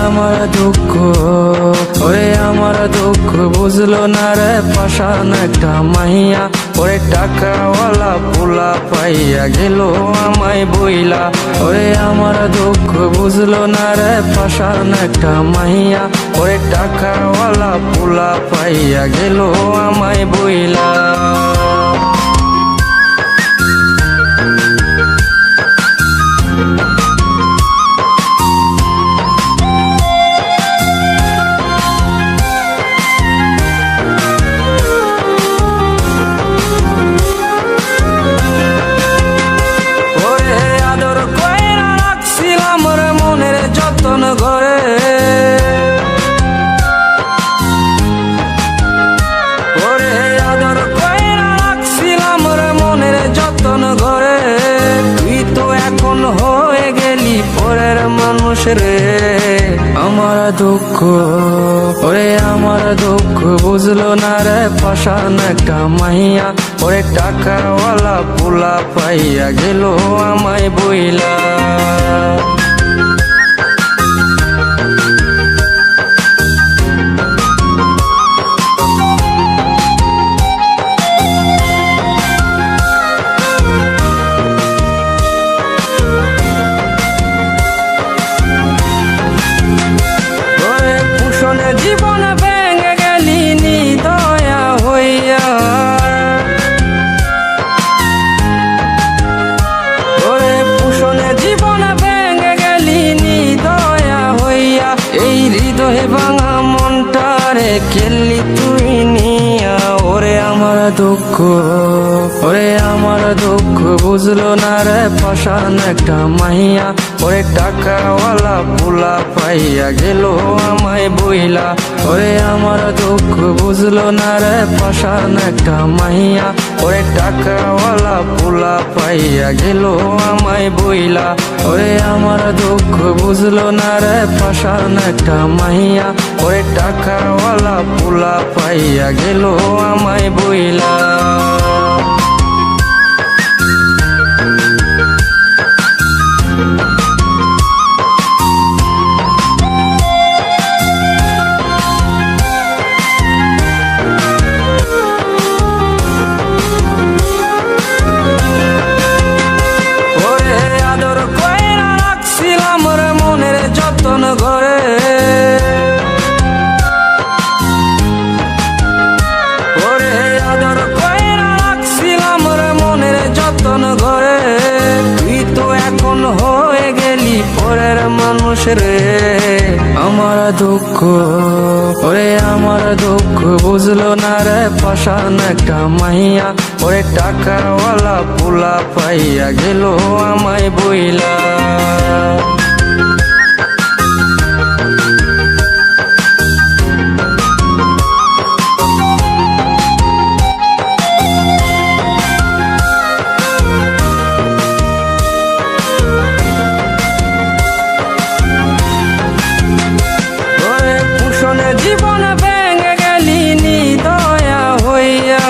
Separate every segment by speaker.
Speaker 1: আমার দুঃখ, ওরে আমার দুঃখ বুঝলো না রে পাষাণ একটা মাইয়া। ওরে টাকাওয়ালা পোলা পাইয়া গেল আমায় বইলা। ওরে আমার দুঃখ বুঝলো না রে পাষাণ একটা মাইয়া। ওরে টাকাওয়ালা পোলা পাইয়া গেল আমায় বইলা। ঘরে ওরে আদর কইরা রাখছিলাম রে মনের যতন ঘরে। তুই তো এখন হয়ে গেলি পরের মানুষ রে। আমার দুঃখ, ওরে আমার দুঃখ বুঝলো না রে পাষাণ একটা মাইয়া। ওরে টাকাওয়ালা পোলা পাইয়া গেল আমায় বইলা। জীবন ভেঙে গেলি নিদয়া হইয়া। ওরে পুষণে জীবন ভেঙে গেলি নিদয়া হইয়া। এই হৃদয়ে ভাঙা মনটারে খেললি তুই নিয়া। ওরে আমার দুঃখ, ওরে আমার দুঃখ বুঝলো না রে পাষাণ একটা মাইয়া। ওরে টাকাওয়ালা পোলা পাইয়া গেল আমায় বইলা। ওরে আমার দুঃখ বুঝলো না রে পাষাণ একটা মাইয়া। ওরে টাকাওয়ালা পোলা পাইয়া গেল আমায় বইলা। ওরে আমার দুঃখ বুঝলো না রে পাষাণ একটা মাইয়া। ওরে টাকাওয়ালা পোলা পাইয়া গেল আমায় বইলা। ঘরে ওরে আদর কইরা রাখছিলাম রে মনের যতন ঘরে। তুই তো এখন হয়ে গেলি পরের মানুষ রে। আমার দুঃখ, ওরে আমার দুঃখ বুঝলো না রে পাষাণ একটা মাইয়া। ওরে টাকাওয়ালা পোলা পাইয়া গেল আমায় বইলা। জীবন ভেঙে গেলি নিদয়া হইয়া।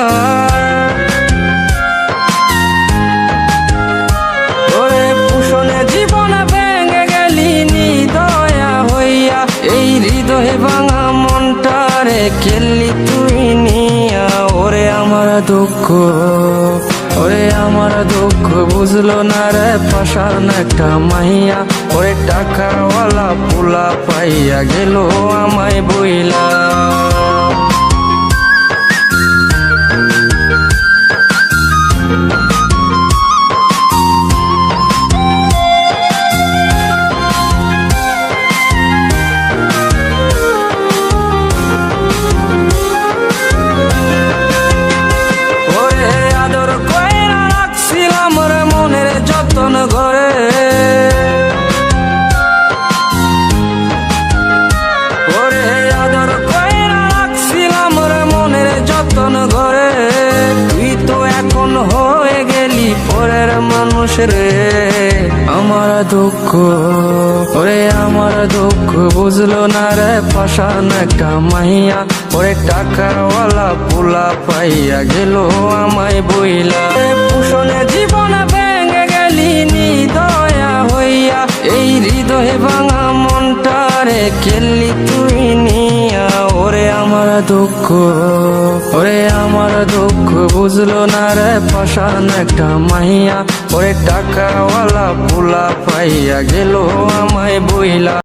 Speaker 1: ওরে পুষণে জীবন ভেঙে গেলি নিদয়া হইয়া। এই হৃদয়ে ভাঙা মনটারে খেললি তুই নিয়া। ওরে আমার দুঃখ, ওরে আমার দুঃখ বুঝলো না রে পাষাণ একটা মাইয়া। ওরে টাকাওয়ালা পোলা পাইয়া গেল আমায় বইলা। ঘরে ওরে আদর কইরা রাখছিলাম রে মনের যতন ঘরে। তুই তো এখন হয়ে গেলি পরের মানুষ রে। আমার দুঃখ, ওরে আমার দুঃখ বুঝলো না রে পাষাণ একটা মাইয়া। ওরে টাকাওয়ালা পোলা পাইয়া গেল আমায় বইলা। পুষণে জীবন ভেঙে গেলি নিদয়া হইয়া। এই হৃদয়ে ভাঙা মনটারে খেললি তুই নিয়া। ওরে আমার দুঃখ, ওরে আমার দুঃখ বুঝলো না রে পাষাণ একটা মাইয়া। ওরে টাকাওয়ালা পোলা পাইয়া গেল আমায় বইলা।